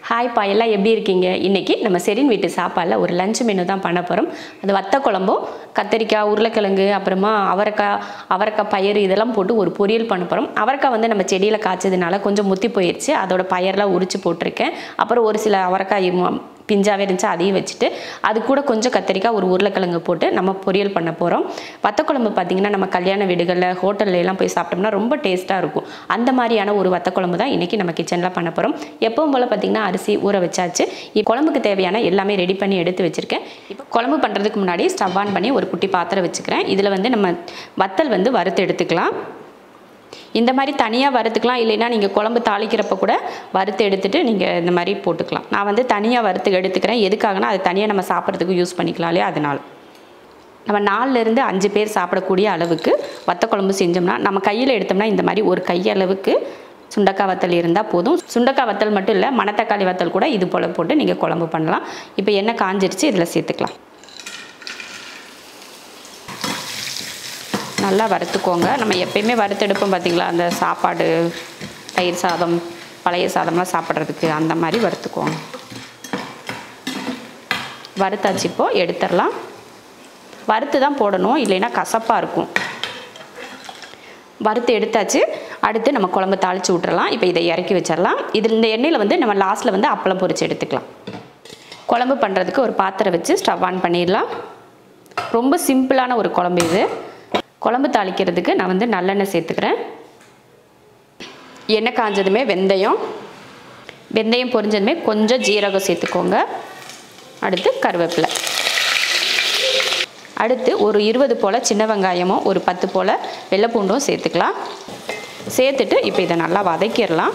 Hi பா, எல்லாம் எப்படி இருக்கீங்க? இன்றைக்கி நம்ம செரின் வீட்டு சாப்பாடில் ஒரு லஞ்ச் மெனு தான் பண்ண போகிறோம். அது வத்த குழம்பும் கத்திரிக்காய், உருளைக்கிழங்கு, அப்புறமா அவரைக்காய் பயிறு இதெல்லாம் போட்டு ஒரு பொரியல் பண்ண போகிறோம். அவரைக்காய் வந்து நம்ம செடியில் காய்ச்சதுனால கொஞ்சம் முத்தி போயிடுச்சு. அதோட பயிரெலாம் உரித்து போட்டிருக்கேன். அப்புறம் ஒரு சில அவரைக்காய் பிஞ்சாவே இருந்துச்சு, அதையும் வச்சுட்டு அது கூட கொஞ்சம் கத்திரிக்காய், ஒரு உருளைக்கிழங்கு போட்டு நம்ம பொரியல் பண்ண போகிறோம். வத்த குழம்பு பார்த்திங்கன்னா நம்ம கல்யாண வீடுகளில் ஹோட்டல்லாம் போய் சாப்பிட்டோம்னா ரொம்ப டேஸ்ட்டாக இருக்கும். அந்த மாதிரியான ஒரு வத்த குழம்பு தான் இன்றைக்கி நம்ம கிச்சனில் பண்ண போகிறோம். எப்பவும் போல் பார்த்திங்கன்னா அரிசி ஊற வச்சாச்சு. குழம்புக்கு தேவையான எல்லாமே ரெடி பண்ணி எடுத்து வச்சுருக்கேன். இப்போ குழம்பு பண்ணுறதுக்கு முன்னாடி ஸ்டவ் ஆன் பண்ணி ஒரு குட்டி பாத்திரம் வச்சுக்கிறேன். இதில் வந்து நம்ம வத்தல் வந்து வறுத்து எடுத்துக்கலாம். இந்த மாதிரி தனியாக வறுத்துக்கலாம், இல்லைன்னா நீங்கள் குழம்பு தாளிக்கிறப்ப கூட வறுத்து எடுத்துகிட்டு நீங்கள் இந்த மாதிரி போட்டுக்கலாம். நான் வந்து தனியாக வறுத்து எடுத்துக்கிறேன். எதுக்காகனா அது தனியாக நம்ம சாப்பிட்றதுக்கு யூஸ் பண்ணிக்கலாம் இல்லையா, அதனால். நம்ம 4லேருந்து 5 பேர் சாப்பிடக்கூடிய அளவுக்கு வத்த குழம்பு செஞ்சோம்னா நம்ம கையில் எடுத்தோம்னா இந்த மாதிரி ஒரு கையளவுக்கு சுண்டக்காய் வத்தல் இருந்தால் போதும். சுண்டக்காய் வத்தல் மட்டும் இல்லை, மணத்தக்காளி வத்தல் கூட இது போல் போட்டு நீங்கள் குழம்பு பண்ணலாம். இப்போ எண்ணெய் காஞ்சிருச்சு, இதில் சேர்த்துக்கலாம். நல்லா வறுத்துக்கோங்க. நம்ம எப்பயுமே வறுத்தெடுப்போம் பார்த்திங்களா, அந்த சாப்பாடு தயிர் சாதம் பழைய சாதம்லாம் சாப்பிட்றதுக்கு அந்த மாதிரி வறுத்துக்கோங்க. வறுத்தாச்சு, இப்போது எடுத்துடலாம். வறுத்து தான் போடணும், இல்லைன்னா கசப்பாக இருக்கும். வறுத்து எடுத்தாச்சு. அடுத்து நம்ம குழம்பு தாளித்து விட்டுறலாம். இப்போ இதை இறக்கி வச்சிடலாம். இந்த எண்ணெயில் வந்து நம்ம லாஸ்ட்டில் வந்து அப்பளம் பொரித்து எடுத்துக்கலாம். குழம்பு பண்ணுறதுக்கு ஒரு பாத்திரம் வச்சு ஸ்டவ் ஆன் பண்ணிடலாம். ரொம்ப சிம்பிளான ஒரு குழம்பு இது. குழம்பு தாளிக்கிறதுக்கு நான் வந்து நல்லெண்ணெய் சேர்த்துக்கிறேன். எண்ணெய் காஞ்சதுமே வெந்தயம் பொரிஞ்சதுமே கொஞ்சம் ஜீரகம் சேர்த்துக்கோங்க. அடுத்து கருவேப்பிலை. அடுத்து ஒரு 20 போல் சின்ன வெங்காயமும் ஒரு 10 போல் வெள்ளைப்பூண்டும் சேர்த்துக்கலாம். சேர்த்துட்டு இப்போ இதை நல்லா வதக்கிடலாம்.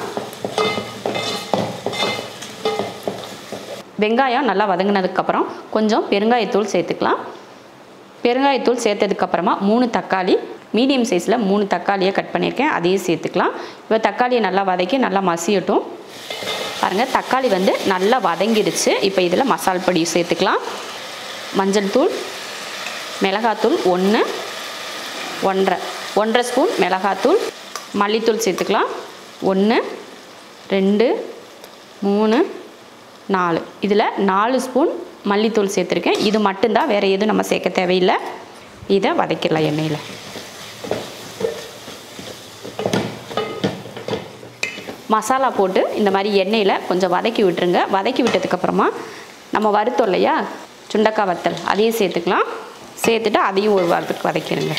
வெங்காயம் நல்லா வதங்கினதுக்கப்புறம் கொஞ்சம் பெருங்காயத்தூள் சேர்த்துக்கலாம். பெருங்காயத்தூள் சேர்த்ததுக்கப்புறமா 3 தக்காளி, மீடியம் சைஸில் 3 தக்காளியை கட் பண்ணியிருக்கேன், அதையும் சேர்த்துக்கலாம். இப்போ தக்காளியை நல்லா வதக்கி நல்லா மசியட்டும். பாருங்கள், தக்காளி வந்து நல்லா வதங்கிடுச்சு. இப்போ இதில் மசால் பொடி சேர்த்துக்கலாம். மஞ்சள் தூள், மிளகாத்தூள் 1 ஸ்பூன் மிளகாத்தூள், மல்லித்தூள் சேர்த்துக்கலாம். 1 2 3 4 இதில் 4 ஸ்பூன் மல்லித்தூள் சேர்த்துருக்கேன். இது மட்டும்தான், வேறு எதுவும் நம்ம சேர்க்க தேவையில்லை. இதை வதக்கிடலாம் எண்ணெயில். மசாலா போட்டு இந்த மாதிரி எண்ணெயில் கொஞ்சம் வதக்கி விட்டுருங்க. வதக்கி விட்டதுக்கப்புறமா நம்ம வறுத்தோம் இல்லையா சுண்டக்காய் வத்தல், அதையும் சேர்த்துக்கலாம். சேர்த்துட்டு அதையும் ஒரு வாரத்துக்கு வதக்கிடுங்க.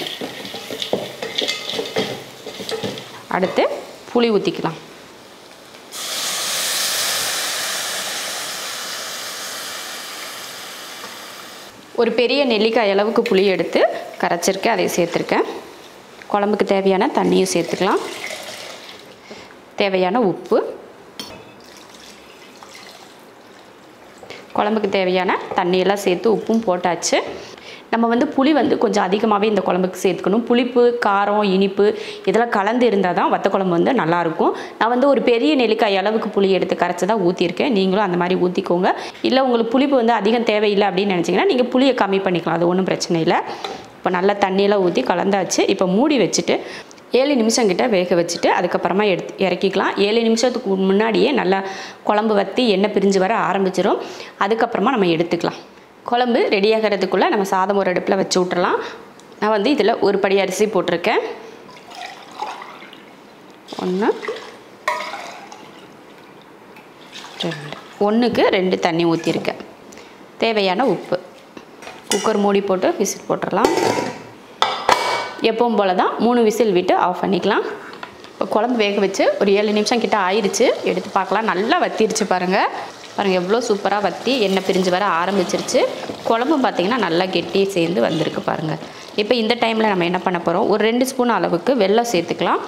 அடுத்து புளி ஊற்றிக்கலாம். ஒரு பெரிய நெல்லிக்காய் அளவுக்கு புளி எடுத்து கரைச்சிருக்கேன், அதை சேர்த்துருக்கேன். குழம்புக்கு தேவையான தண்ணியும் சேர்த்துக்கலாம். தேவையான உப்பு, குழம்புக்கு தேவையான தண்ணியெல்லாம் சேர்த்து உப்பும் போட்டாச்சு. நம்ம வந்து புளி வந்து கொஞ்சம் அதிகமாகவே இந்த குழம்புக்கு சேர்த்துக்கணும். புளிப்பு, காரம், இனிப்பு இதெல்லாம் கலந்து இருந்தால் தான் வத்த குழம்பு வந்து நல்லாயிருக்கும். நான் வந்து ஒரு பெரிய நெல்லிக்காய் அளவுக்கு புளி எடுத்து கரைச்சி தான் ஊற்றிருக்கேன். நீங்களும் அந்த மாதிரி ஊற்றிக்கோங்க. இல்லை உங்களுக்கு புளிப்பு வந்து அதிகம் தேவையில்லை அப்படின்னு நினச்சிங்கன்னா நீங்கள் புளியை கம்மி பண்ணிக்கலாம், அது ஒன்றும் பிரச்சனை இல்லை. இப்போ நல்லா தண்ணியெல்லாம் ஊற்றி கலந்தாச்சு. இப்போ மூடி வச்சுட்டு 7 நிமிஷம் கிட்ட வேக வச்சுட்டு அதுக்கப்புறமா இறக்கிக்கலாம். 7 நிமிஷத்துக்கு முன்னாடியே நல்லா குழம்பு வற்றி எண்ணெய் பிரிஞ்சு வர ஆரம்பிச்சிடும். அதுக்கப்புறமா நம்ம எடுத்துக்கலாம். குழம்பு ரெடியாகிறதுக்குள்ளே நம்ம சாதம் ஒரு அடுப்பில் வச்சு விட்றலாம். நான் வந்து இதில் ஒரு படி அரிசி போட்டிருக்கேன். 1 2 1க்கு 2 தண்ணி ஊற்றிருக்கேன். தேவையான உப்பு. குக்கர் மூடி போட்டு விசில் போட்டுடலாம். எப்பவும் போல் தான் 3 விசில் விட்டு ஆஃப் பண்ணிக்கலாம். இப்போ குழம்பு வேக வச்சு ஒரு 7 நிமிஷம் கிட்ட ஆயிடுச்சு. எடுத்து பார்க்கலாம். நல்லா வத்திருச்சு பாருங்கள். எவ்வளோ சூப்பராக வற்றி எண்ணெய் பிரிஞ்சு வர ஆரம்பிச்சிருச்சு. குழம்பும் பார்த்திங்கன்னா நல்லா கெட்டி சேர்ந்து வந்திருக்கு பாருங்கள். இப்போ இந்த டைமில் நம்ம என்ன பண்ண போகிறோம், ஒரு 2 ஸ்பூன் அளவுக்கு வெல்லம் சேர்த்துக்கலாம்.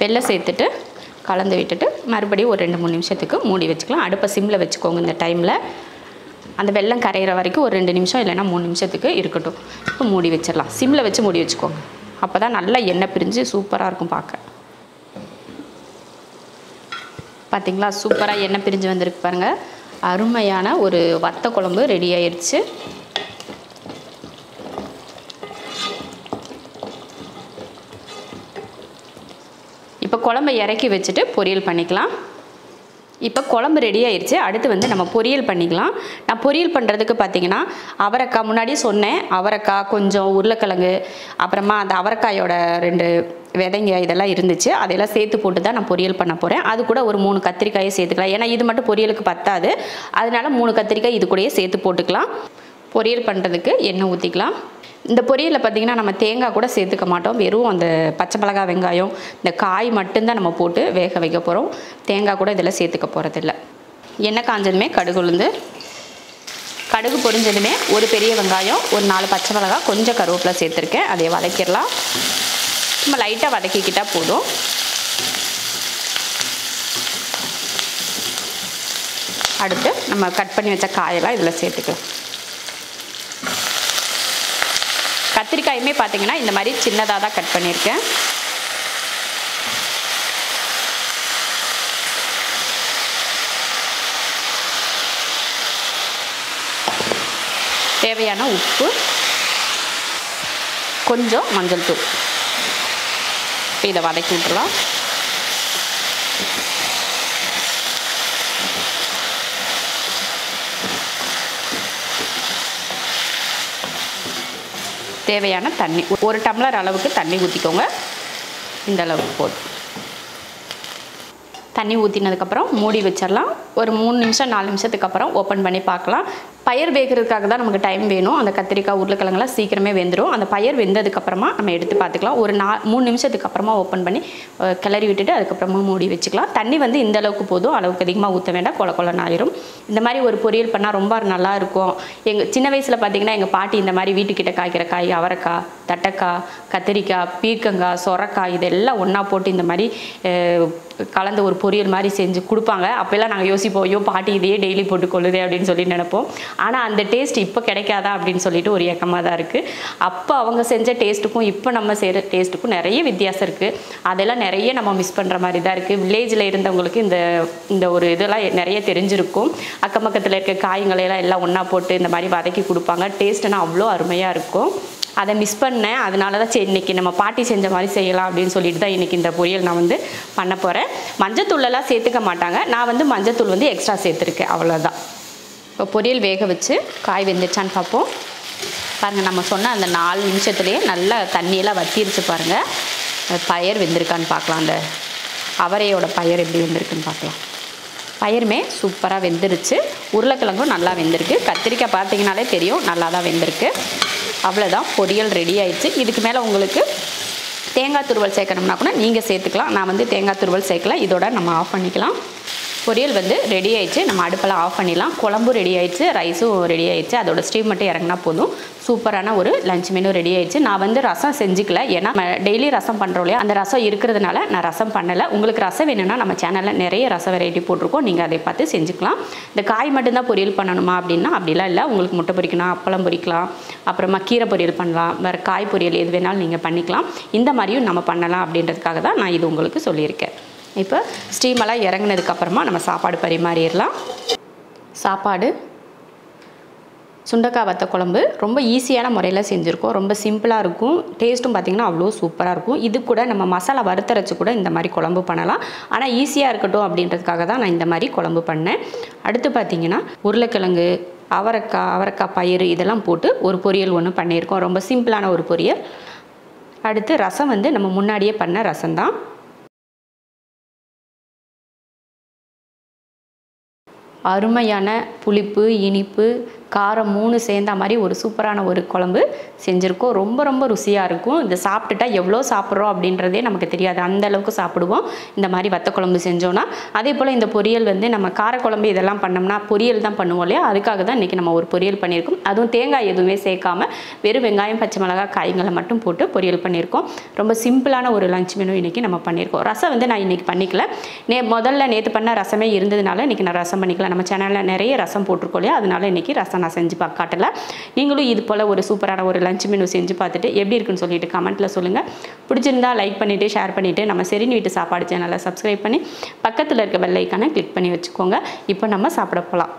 வெல்லம் சேர்த்துட்டு கலந்து விட்டுட்டு மறுபடியும் ஒரு 2-3 நிமிஷத்துக்கு மூடி வச்சுக்கலாம். அடுப்பை சிம்மில் வச்சுக்கோங்க. இந்த டைமில் அந்த வெல்லம் கரையிற வரைக்கும் ஒரு 2 நிமிஷம் இல்லைன்னா 3 நிமிஷத்துக்கு இருக்கட்டும். இப்போ மூடி வச்சிடலாம். சிம்மில் வச்சு மூடி வச்சுக்கோங்க. அப்போ தான் நல்லா எண்ணெய் பிரிஞ்சு சூப்பராக இருக்கும் பார்க்க. பார்த்திங்களா, சூப்பராக எண்ணெய் பிரிஞ்சு வந்திருக்கு பாருங்கள். அருமையான ஒரு வத்த குழம்பு ரெடி ஆயிடுச்சு. இப்போ குழம்பை இறக்கி வச்சுட்டு பொரியல் பண்ணிக்கலாம். இப்போ குழம்பு ரெடி ஆயிடுச்சு. அடுத்து வந்து நம்ம பொரியல் பண்ணிக்கலாம். நான் பொரியல் பண்ணுறதுக்கு பார்த்தீங்கன்னா அவரைக்காய் முன்னாடியே சொன்னேன். அவரைக்காய், கொஞ்சம் உருளைக்கிழங்கு, அப்புறமா அந்த அவரைக்காயோட 2 விதைங்க இதெல்லாம் இருந்துச்சு. அதெல்லாம் சேர்த்து போட்டு தான் நான் பொரியல் பண்ண போகிறேன். அது கூட ஒரு 3 கத்திரிக்காயை சேர்த்துக்கலாம். ஏன்னா இது மட்டும் பொரியலுக்கு பத்தாது. அதனால 3 கத்திரிக்காய் இது கூடயே சேர்த்து போட்டுக்கலாம். பொரியல் பண்ணுறதுக்கு எண்ணெய் ஊற்றிக்கலாம். இந்த பொரியலில் பார்த்திங்கன்னா நம்ம தேங்காய் கூட சேர்த்துக்க மாட்டோம். வெறும் அந்த பச்சை மிளகாய், வெங்காயம், இந்த காய் மட்டும்தான் நம்ம போட்டு வேக வைக்க போகிறோம். தேங்காய் கூட இதில் சேர்த்துக்க போகிறதில்ல. எண்ணெய் காஞ்சதுமே கடுகு உளுந்து, கடுகு பொரிஞ்சதுமே ஒரு பெரிய வெங்காயம், ஒரு 4 பச்சை மிளகாய், கொஞ்சம் கருவேப்பிலை சேர்த்துருக்கேன். அதை வதக்கிடலாம். நம்ம லைட்டாக வதக்கிக்கிட்டால் போதும். அடுத்து நம்ம கட் பண்ணி வச்ச காயெல்லாம் இதில் சேர்த்துக்கலாம். கத்திரிக்காயுமே பார்த்தீங்கன்னா இந்த மாதிரி சின்னதாக தான் கட் பண்ணியிருக்கேன். தேவையான உப்பு, கொஞ்சம் மஞ்சள் தூள், இதை வதக்கி விட்டுலாம். தேவையான தண்ணி, 1 டம்ளர் அளவுக்கு தண்ணி ஊற்றிக்கோங்க. இந்த அளவுக்கு போதும். தண்ணி ஊற்றினதுக்கப்புறம் மூடி வச்சிடலாம். ஒரு 3 நிமிஷம் 4 நிமிஷத்துக்கு அப்புறம் ஓப்பன் பண்ணி பார்க்கலாம். பயிர் வேகிறதுக்காக தான் நமக்கு டைம் வேணும். அந்த கத்திரிக்காய், உருளைக்கிழங்குலாம் சீக்கிரமே வெந்துடும். அந்த பயிர் வெந்ததுக்கப்புறமா நம்ம எடுத்து பார்த்துக்கலாம். ஒரு 3 நிமிஷத்துக்கு அப்புறமா ஓப்பன் பண்ணி கிளறி விட்டுட்டு அதுக்கப்புறமா மூடி வச்சுக்கலாம். தண்ணி வந்து இந்த அளவுக்கு போதும். அளவுக்கு அதிகமாக ஊற்ற வேண்டாம், கொல கொலன்னு ஆயிரும். இந்த மாதிரி ஒரு பொரியல் பண்ணால் ரொம்ப நல்லா இருக்கும். எங்கள் சின்ன வயசில் பார்த்திங்கன்னா எங்கள் பாட்டி இந்த மாதிரி வீட்டுக்கிட்ட காய்க்கிற காய், அவரைக்காய், தட்டைக்காய், கத்திரிக்காய், பீர்க்கங்காய், சொரக்காய் இதெல்லாம் ஒன்றா போட்டு இந்த மாதிரி கலந்த ஒரு பொரியல் மாதிரி செஞ்சு கொடுப்பாங்க. அப்போல்லாம் நாங்கள் யோசிப்போம், ஐயோ பாட்டி இதையே டெய்லி போட்டு கொள்ளுதே அப்படின்னு சொல்லி நினைப்போம். ஆனால் அந்த டேஸ்ட் இப்போ கிடைக்காதா அப்படின்னு சொல்லிட்டு ஒரு ஏக்கமாக தான் இருக்குது. அப்போ அவங்க செஞ்ச டேஸ்ட்டுக்கும் இப்போ நம்ம செய்கிற டேஸ்ட்டுக்கும் நிறைய வித்தியாசம் இருக்குது. அதெல்லாம் நிறைய நம்ம மிஸ் பண்ணுற மாதிரி தான் இருக்குது. வில்லேஜில் இருந்தவங்களுக்கு இந்த ஒரு இதெல்லாம் நிறைய தெரிஞ்சிருக்கும். அக்கம் பக்கத்தில் இருக்க காய்களையெல்லாம் எல்லாம் ஒன்றா போட்டு இந்த மாதிரி வதக்கி கொடுப்பாங்க. டேஸ்ட்டுனா அவ்வளோ அருமையாக இருக்கும். அதை மிஸ் பண்ணேன். அதனால தான் சரி இன்றைக்கி நம்ம பாட்டி செஞ்ச மாதிரி செய்யலாம் அப்படின்னு சொல்லிட்டு தான் இன்றைக்கி இந்த பொரியல் நான் வந்து பண்ண போகிறேன். மஞ்சத்தூளெல்லாம் சேர்த்துக்க மாட்டாங்க. நான் வந்து மஞ்சத்தூள் வந்து எக்ஸ்ட்ரா சேர்த்துருக்கேன், அவ்வளோதான். இப்போ பொரியல் வேக வச்சு காய் வெந்துருச்சான்னு பார்ப்போம். பாருங்கள், நம்ம சொன்ன அந்த 4 நிமிஷத்துலேயே நல்லா தண்ணியெல்லாம் வற்றிருச்சு. பாருங்கள், பயிர் வெந்திருக்கான்னு பார்க்கலாம். அந்த அவரையோட பயிர் எப்படி வெந்திருக்குன்னு பார்க்கலாம். பயிருமே சூப்பராக வெந்துருச்சு. உருளைக்கிழங்கும் நல்லா வெந்திருக்கு. கத்திரிக்காய் பார்த்தீங்கனாலே தெரியும் நல்லா தான் வெந்திருக்கு. அவ்வளோதான், பொரியல் ரெடி ஆயிடுச்சு. இதுக்கு மேலே உங்களுக்கு தேங்காய் துருவல் சேர்க்கணும்னா கூட நீங்கள் சேர்த்துக்கலாம். நான் வந்து தேங்காய் துருவல் சேர்க்கல. இதோட நம்ம ஆஃப் பண்ணிக்கலாம். பொரியல் வந்து ரெடி ஆயிடுச்சு. நம்ம அடுப்பெல்லாம் ஆஃப் பண்ணிடலாம். குழம்பும் ரெடி ஆயிடுச்சு, ரைஸும் ரெடி ஆயிடுச்சு. அதோட ஸ்டீம் மட்டும் இறங்கினா போதும். சூப்பரான ஒரு லஞ்ச் மெனு ரெடி ஆயிடுச்சு. நான் வந்து ரசம் செஞ்சுக்கல, ஏன்னா டெய்லி ரசம் பண்ணுறோம் இல்லையா, அந்த ரசம் இருக்கிறதுனால நான் ரசம் பண்ணலை. உங்களுக்கு ரசம் வேணும்னா நம்ம சேனலில் நிறைய ரசம் வெரைட்டி போட்டிருக்கோம், நீங்கள் அதை பார்த்து செஞ்சுக்கலாம். இந்த காய் மட்டும்தான் பொரியல் பண்ணணுமா அப்படின்னா அப்படிலாம் இல்லை. உங்களுக்கு முட்டை பொரிக்கலாம், அப்பளம் பொரிக்கலாம், அப்புறமா கீரை பொரியல் பண்ணலாம், வேறு காய் பொரியல் எது வேணாலும் நீங்கள் பண்ணிக்கலாம். இந்த மாதிரியும் நம்ம பண்ணலாம் அப்படின்றதுக்காக தான் நான் இது உங்களுக்கு சொல்லியிருக்கேன். இப்போ ஸ்டீமெல்லாம் இறங்கினதுக்கப்புறமா நம்ம சாப்பாடு பரிமாறிடலாம். சாப்பாடு சுண்டக்காய் வத்த குழம்பு ரொம்ப ஈஸியான முறையில் செஞ்சுருக்கோம். ரொம்ப சிம்பிளாக இருக்கும். டேஸ்ட்டும் பார்த்திங்கன்னா அவ்வளோ சூப்பராக இருக்கும். இது கூட நம்ம மசாலா வறுத்தரைச்சி கூட இந்த மாதிரி குழம்பு பண்ணலாம். ஆனால் ஈஸியாக இருக்கட்டும் அப்படின்றதுக்காக தான் நான் இந்த மாதிரி குழம்பு பண்ணேன். அடுத்து பார்த்திங்கன்னா உருளைக்கிழங்கு, அவரைக்காய் பயிறு இதெல்லாம் போட்டு ஒரு பொரியல் ஒன்று பண்ணியிருக்கோம். ரொம்ப சிம்பிளான ஒரு பொரியல். அடுத்து ரசம் வந்து நம்ம முன்னாடியே பண்ண ரசம் தான். அருமையான புளிப்பு, இனிப்பு, காரம் 3 சேர்ந்த மாதிரி ஒரு சூப்பரான ஒரு குழம்பு செஞ்சுருக்கோம். ரொம்ப ரொம்ப ருசியாக இருக்கும். இதை சாப்பிட்டுட்டா எவ்வளோ சாப்பிட்றோம் அப்படின்றதே நமக்கு தெரியாது, அந்த அளவுக்கு சாப்பிடுவோம் இந்த மாதிரி வத்த குழம்பு செஞ்சோன்னா. அதே போல் இந்த பொரியல் வந்து நம்ம காரக்குழம்பு இதெல்லாம் பண்ணோம்னா பொரியல் தான் பண்ணுவோம் இல்லையா, அதுக்காக தான் இன்றைக்கி நம்ம ஒரு பொரியல் பண்ணியிருக்கோம். அதுவும் தேங்காய் எதுவுமே சேர்க்காமல் வெறும் வெங்காயம், பச்சை மிளகாய், காய்களை மட்டும் போட்டு பொரியல் பண்ணியிருக்கோம். ரொம்ப சிம்பிளான ஒரு லஞ்ச் மெனு இன்றைக்கி நம்ம பண்ணியிருக்கோம். ரசம் வந்து நான் இன்றைக்கி பண்ணிக்கல. நேற்று பண்ண ரசமே இருந்ததுனால இன்றைக்கி நான் ரசம் பண்ணிக்கலாம். நம்ம சேனலில் நிறைய ரசம் போட்டிருக்கோம் இல்லையா, அதனால இன்றைக்கி ரசம் நான் செஞ்சு காட்டல. நீங்களும் இது போல் ஒரு சூப்பரான ஒரு லஞ்ச் மெனு செஞ்சு பார்த்துட்டு எப்படி இருக்குன்னு சொல்லிட்டு கமெண்ட்டில் சொல்லுங்கள். பிடிச்சிருந்தா லைக் பண்ணிவிட்டு ஷேர் பண்ணிவிட்டு நம்ம செரின் வீட்டு சாப்பாடு சேனலை சப்ஸ்கிரைப் பண்ணி பக்கத்தில் இருக்க பெல் ஐக்கானை கிளிக் பண்ணி வச்சுக்கோங்க. இப்போ நம்ம சாப்பிட போகலாம்.